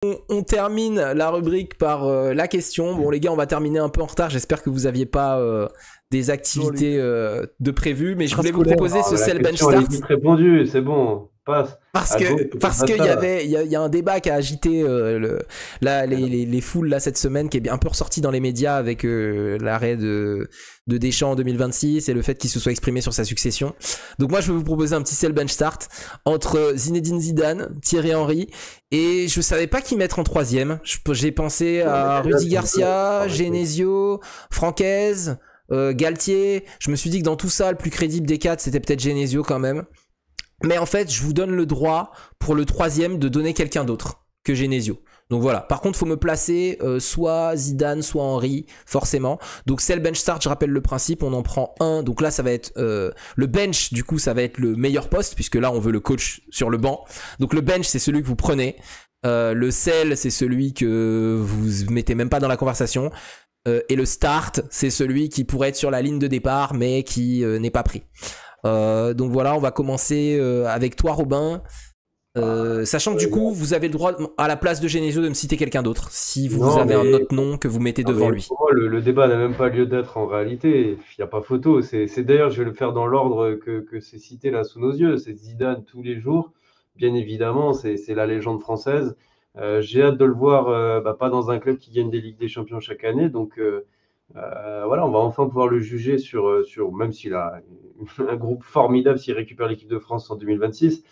On termine la rubrique par la question. Bon les gars, on va terminer un peu en retard. J'espère que vous aviez pas des activités de prévues, mais je voulais vous proposer ce Cell Bench Start. Vite répondu, c'est bon, passe. Parce qu'il y a un débat qui a agité les foules là cette semaine, qui est un peu ressorti dans les médias avec l'arrêt de Deschamps en 2026 et le fait qu'il se soit exprimé sur sa succession. Donc moi je vais vous proposer un petit Cell Bench Start entre Zinedine Zidane, Thierry Henry, et je savais pas qui mettre en troisième. J'ai pensé à Rudy Garcia, Genesio, Francaise, Galtier. Je me suis dit que dans tout ça, le plus crédible des quatre, c'était peut-être Genesio quand même. Mais en fait, je vous donne le droit pour le troisième de donner quelqu'un d'autre que Genesio. Donc voilà. Par contre, faut me placer soit Zidane, soit Henry, forcément. Donc c'est le bench start, je rappelle le principe, on en prend un. Donc là, ça va être le bench, du coup, ça va être le meilleur poste, puisque là, on veut le coach sur le banc. Donc le bench, c'est celui que vous prenez. Le sell, c'est celui que vous mettez même pas dans la conversation. Et le start, c'est celui qui pourrait être sur la ligne de départ, mais qui n'est pas pris. Donc voilà, on va commencer avec toi Robin, sachant que du coup vous avez le droit à la place de Genesio de me citer quelqu'un d'autre si vous avez un autre nom que vous mettez devant lui. Pour moi, le débat n'a même pas lieu d'être en réalité, il n'y a pas photo, c'est d'ailleurs je vais le faire dans l'ordre que c'est cité là sous nos yeux, c'est Zidane tous les jours, bien évidemment, c'est la légende française. J'ai hâte de le voir, pas dans un club qui gagne des Ligues des Champions chaque année, donc voilà, on va enfin pouvoir le juger sur même s'il a un groupe formidable s'il récupère l'équipe de France en 2026.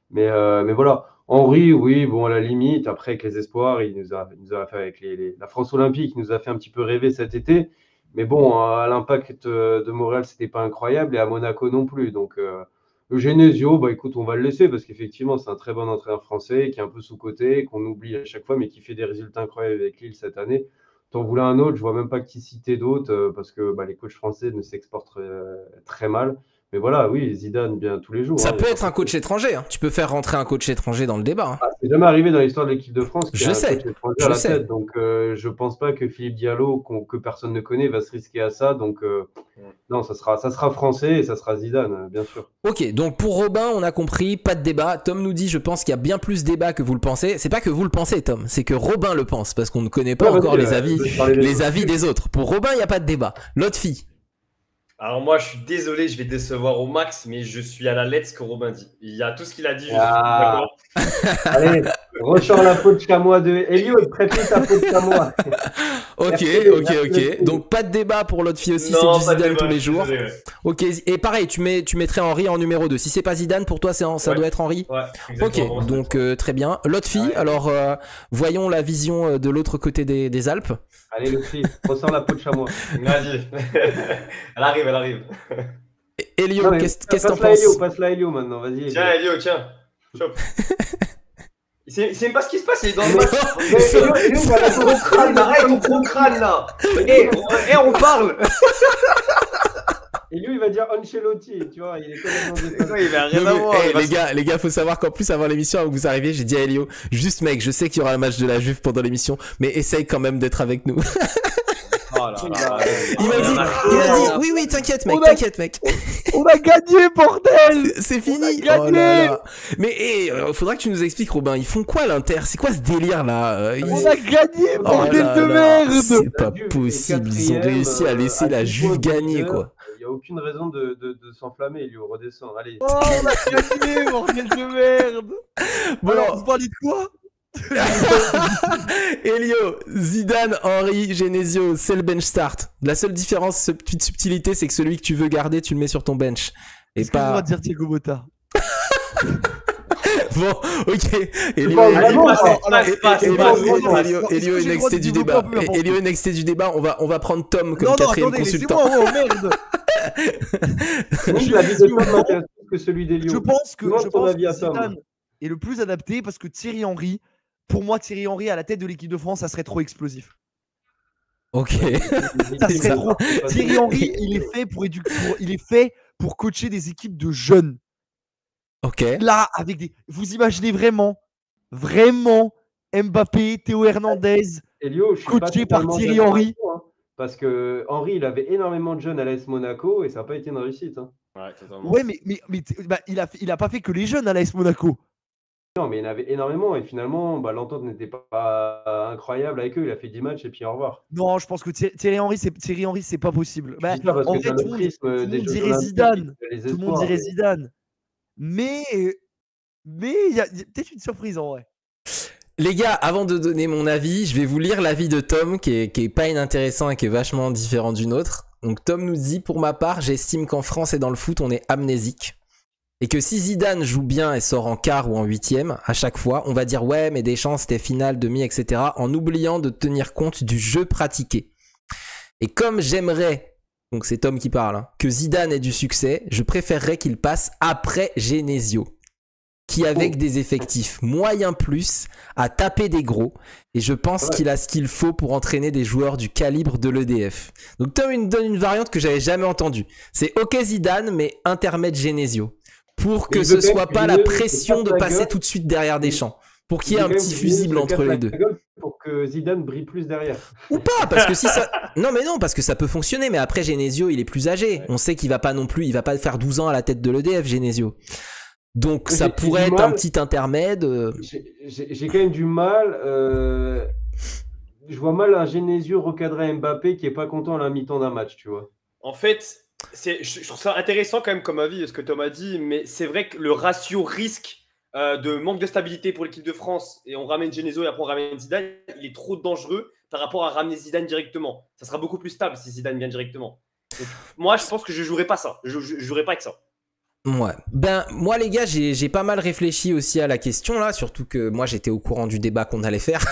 Mais voilà, Henry, oui, bon, à la limite, après avec les espoirs, il nous a fait avec la France Olympique, il nous a fait un petit peu rêver cet été. Mais bon, à l'Impact de Montréal, c'était pas incroyable et à Monaco non plus. Donc, Genesio, bah écoute, on va le laisser parce qu'effectivement, c'est un très bon entraîneur français qui est un peu sous-coté, qu'on oublie à chaque fois, mais qui fait des résultats incroyables avec Lille cette année. T'en voulais un autre, je vois même pas qui citer d'autres parce que les coachs français ne s'exportent très mal. Mais voilà, oui, Zidane, bien tous les jours. Ça peut être un coach étranger, hein. Tu peux faire rentrer un coach étranger dans le débat. Hein. C'est jamais arrivé dans l'histoire de l'équipe de France qu'il y a un sais, coach étranger à la tête. Donc, je pense pas que Philippe Diallo, que personne ne connaît, va se risquer à ça. Donc, non, ça sera français et ça sera Zidane, bien sûr. Ok, donc pour Robin, on a compris, pas de débat. Tom nous dit, je pense qu'il y a bien plus de débat que vous le pensez. C'est pas que vous le pensez, Tom, c'est que Robin le pense, parce qu'on ne connaît pas encore les avis des autres. Pour Robin, il n'y a pas de débat. L'autre fille. Alors moi, je suis désolé, je vais décevoir au max, mais je suis à la lettre ce que Robin dit. Il y a tout ce qu'il a dit, je suis d'accord. Allez, ressort la peau de chamois de Elio, prête ta peau de chamois. Ok. Donc pas de débat pour l'autre fille aussi, c'est du Zidane tous les jours. Désolé, ouais. Ok, et pareil, tu mettrais Henry en numéro 2. Si c'est pas Zidane, pour toi, ça doit être Henry. Ouais, ok, donc très bien. L'autre fille, alors voyons la vision de l'autre côté des Alpes. Allez, l'autre fille, ressort la peau de chamois. Vas-y. Elle arrive. Elio, qu'est-ce que t'en penses? Passe-la Elio maintenant, vas-y. Tiens, Elio, tiens. Chope. C'est même pas ce qui se passe, il est dans le match. Elio, il a ton crâne, arrête ton gros crâne là. On parle. Elio, il va dire Ancelotti, tu vois, il est complètement il va rien à voir. Les gars, faut savoir qu'en plus, avant l'émission, avant que vous arriviez, j'ai dit à Elio, juste mec, je sais qu'il y aura un match de la Juve pendant l'émission, mais essaye quand même d'être avec nous. Il m'a dit, oui, t'inquiète mec. On a gagné, bordel. C'est fini. On a gagné. Mais faudra que tu nous expliques, Robin, ils font quoi l'Inter? C'est quoi ce délire là? On a gagné, bordel de merde. C'est pas possible, ils ont réussi à laisser la Juve gagner, quoi. Il n'y a aucune raison de s'enflammer, Elio, redescend, allez. Oh, on a gagné, bordel de merde. Bon, alors, vous parlez de quoi? Elio, Zidane, Henry, Genesio, c'est le bench start. La seule différence, cette petite subtilité, c'est que celui que tu veux garder, tu le mets sur ton bench. Et est-ce pas. qu'on va dire Thiago Motta? Bon, ok. Elio est nexté du débat. Elio est nexté du débat. On va prendre Tom comme quatrième consultant. Non, merde. Je pense que Zidane est le plus adapté parce que Thierry Henry, pour moi, Thierry Henry à la tête de l'équipe de France, ça serait trop explosif. Ok. Ça serait trop. Thierry Henry, il est fait pour coacher des équipes de jeunes. Ok. Là, vous imaginez vraiment Mbappé, Théo Hernandez, coaché par Thierry Henry. Parce que Henry, il avait énormément de jeunes à l'AS Monaco et ça n'a pas été une réussite. Ouais, totalement. Ouais, mais il a pas fait que les jeunes à l'AS Monaco. mais il y en avait énormément. Et finalement, l'entente n'était pas incroyable avec eux. Il a fait 10 matchs et puis au revoir. Non, je pense que Thierry Henry, c'est pas possible. Je dis ça parce En que vrai, t'as tout le le monde prisme des Jeux dirait Olympiques, Zidane. les Tout le monde espoirs. dirait Zidane. Mais il y a peut-être une surprise en vrai. Les gars, avant de donner mon avis, je vais vous lire l'avis de Tom qui est pas inintéressant et qui est vachement différent du nôtre. Donc Tom nous dit, pour ma part, j'estime qu'en France et dans le foot, on est amnésique. Et que si Zidane joue bien et sort en quart ou en huitième, à chaque fois, on va dire ouais, mais Deschamps c'était finale, demi, etc. en oubliant de tenir compte du jeu pratiqué. Et comme j'aimerais, donc c'est Tom qui parle, hein, que Zidane ait du succès, je préférerais qu'il passe après Genesio, qui avec des effectifs moyens plus a tapé des gros, et je pense qu'il a ce qu'il faut pour entraîner des joueurs du calibre de l'EDF. Donc Tom il donne une variante que j'avais jamais entendue. C'est ok Zidane, mais intermède Genesio. Pour que ce soit pas la pression de passer tout de suite derrière Deschamps. Pour qu'il y ait un petit fusible entre les deux. Pour que Zidane brille plus derrière. Ou pas, parce que si ça... Non, parce que ça peut fonctionner, mais après Genesio, il est plus âgé. Ouais. On sait qu'il va pas non plus, il va pas faire 12 ans à la tête de l'EDF, Genesio. Donc ça pourrait être un petit intermède. J'ai quand même du mal. Je vois mal un Genesio recadrer Mbappé qui est pas content à la mi-temps d'un match, tu vois. En fait, je trouve ça intéressant quand même comme avis, ce que Tom a dit, mais c'est vrai que le ratio risque de manque de stabilité pour l'équipe de France, et on ramène Genesio et après on ramène Zidane, il est trop dangereux par rapport à ramener Zidane directement. Ça sera beaucoup plus stable si Zidane vient directement. Donc, moi, je pense que je jouerai pas ça. Je jouerai pas avec ça. Ouais. Moi les gars, j'ai pas mal réfléchi aussi à la question là, surtout que moi j'étais au courant du débat qu'on allait faire,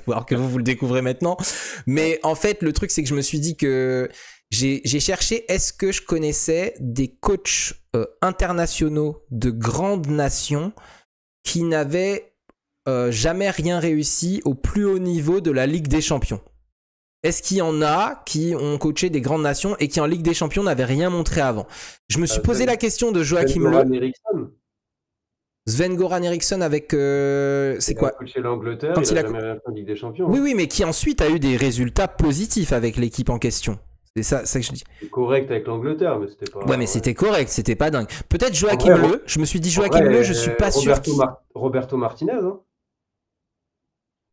alors que vous le découvrez maintenant. Mais en fait, le truc c'est que je me suis dit que j'ai cherché, est-ce que je connaissais des coachs internationaux de grandes nations qui n'avaient jamais rien réussi au plus haut niveau de la Ligue des Champions? Est-ce qu'il y en a qui ont coaché des grandes nations et qui en Ligue des Champions n'avaient rien montré avant? Je me suis posé la question de Joachim Löw. Sven-Goran Eriksson avec c'est quoi? Coaché l'Angleterre, quand il a jamais rien fait en Ligue des Champions. Oui, mais qui ensuite a eu des résultats positifs avec l'équipe en question. C'est ça que je dis. C'est correct avec l'Angleterre, mais c'était pas. Ouais, mais c'était correct, c'était pas dingue. Peut-être Joachim Löw. Je me suis dit Joachim Löw, je suis pas sûr. Roberto Martinez. Hein.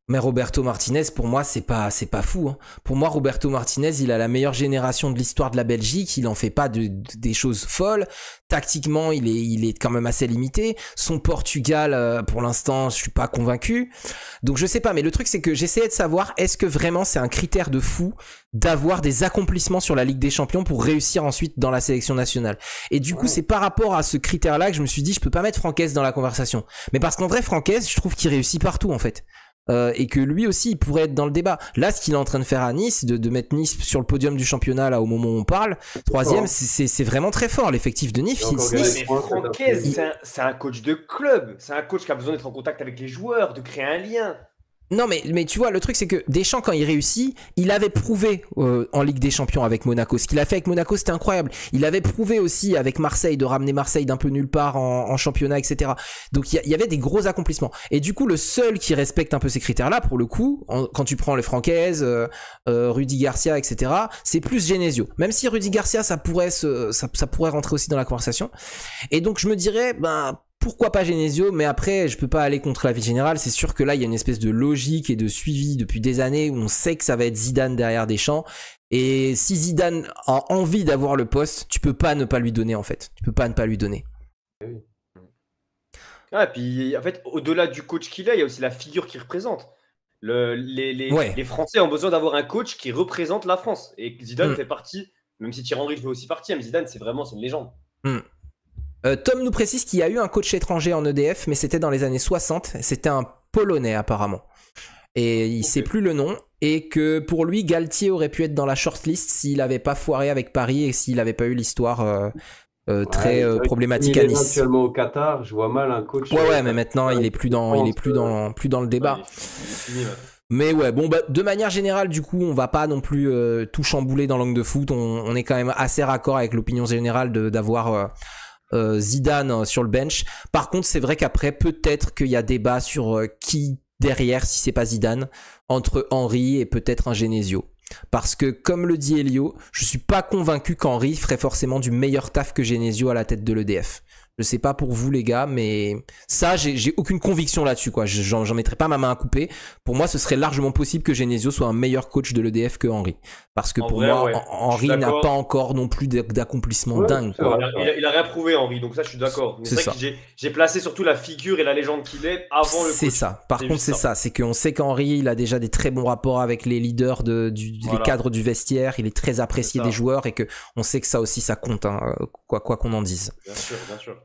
Mais Roberto Martinez, pour moi, c'est pas fou. Hein. Pour moi, Roberto Martinez, il a la meilleure génération de l'histoire de la Belgique. Il en fait pas des choses folles. Tactiquement, il est quand même assez limité. Son Portugal, pour l'instant, je suis pas convaincu. Donc, je sais pas. Mais le truc, c'est que j'essayais de savoir, est-ce que vraiment c'est un critère de fou d'avoir des accomplissements sur la Ligue des Champions pour réussir ensuite dans la sélection nationale. Et du coup, c'est par rapport à ce critère-là que je me suis dit, je peux pas mettre Francaise dans la conversation. Mais parce qu'en vrai, Francaise, je trouve qu'il réussit partout, en fait. Et que lui aussi il pourrait être dans le débat. Là, ce qu'il est en train de faire à Nice, de mettre Nice sur le podium du championnat là au moment où on parle, troisième, c'est vraiment très fort l'effectif de Nice. Mais Francaise, c'est un coach de club, c'est un coach qui a besoin d'être en contact avec les joueurs, de créer un lien. Non mais tu vois, le truc c'est que Deschamps, quand il réussit, il avait prouvé en Ligue des Champions avec Monaco. Ce qu'il a fait avec Monaco, c'était incroyable. Il avait prouvé aussi avec Marseille de ramener Marseille d'un peu nulle part en championnat, etc. Donc il y avait des gros accomplissements. Et du coup, le seul qui respecte un peu ces critères-là, pour le coup, quand tu prends les Francaise, Rudy Garcia, etc., c'est plus Genesio. Même si Rudy Garcia, ça pourrait rentrer aussi dans la conversation. Et donc je me dirais, pourquoi pas Genesio, mais après, je peux pas aller contre l'avis général. C'est sûr que là, il y a une espèce de logique et de suivi depuis des années où on sait que ça va être Zidane derrière Deschamps. Et si Zidane a envie d'avoir le poste, tu peux pas ne pas lui donner, en fait. Tu peux pas ne pas lui donner. Ah, et puis, en fait, au-delà du coach qu'il a, il y a aussi la figure qu'il représente. Les Français ont besoin d'avoir un coach qui représente la France. Et Zidane fait partie, même si Thierry Henry fait aussi partie, mais Zidane, c'est une légende. Tom nous précise qu'il y a eu un coach étranger en EDF, mais c'était dans les années 60. C'était un Polonais apparemment. Et il sait plus le nom. Et que pour lui, Galtier aurait pu être dans la shortlist s'il n'avait pas foiré avec Paris et s'il n'avait pas eu l'histoire très problématique à Nice. Actuellement au Qatar, je vois mal un coach. Ouais, mais maintenant il est plus dans le débat. Mais ouais, de manière générale, du coup, on va pas non plus tout chambouler dans l'angle de foot. On est quand même assez raccord avec l'opinion générale d'avoir Zidane sur le bench. Par contre, c'est vrai qu'après, peut-être qu'il y a débat sur qui derrière, si c'est pas Zidane, entre Henry et peut-être un Genesio. Parce que, comme le dit Elio, je suis pas convaincu qu'Henry ferait forcément du meilleur taf que Genesio à la tête de l'EDF. Je sais pas pour vous les gars, mais ça j'ai aucune conviction là-dessus quoi. J'en mettrai pas ma main à couper. Pour moi, ce serait largement possible que Genesio soit un meilleur coach de l'EDF que Henry, parce que pour moi, Henry n'a pas encore non plus d'accomplissement dingue. Quoi. Il a rien prouvé Henry, donc ça je suis d'accord. Mais c'est vrai que j'ai placé surtout la figure et la légende qu'il est avant le coach. C'est ça. Par contre, c'est ça. C'est qu'on sait qu'Henry, il a déjà des très bons rapports avec les leaders les cadres du vestiaire. Il est très apprécié des joueurs et que on sait que ça aussi ça compte, hein, quoi qu'on en dise. Bien sûr, bien sûr.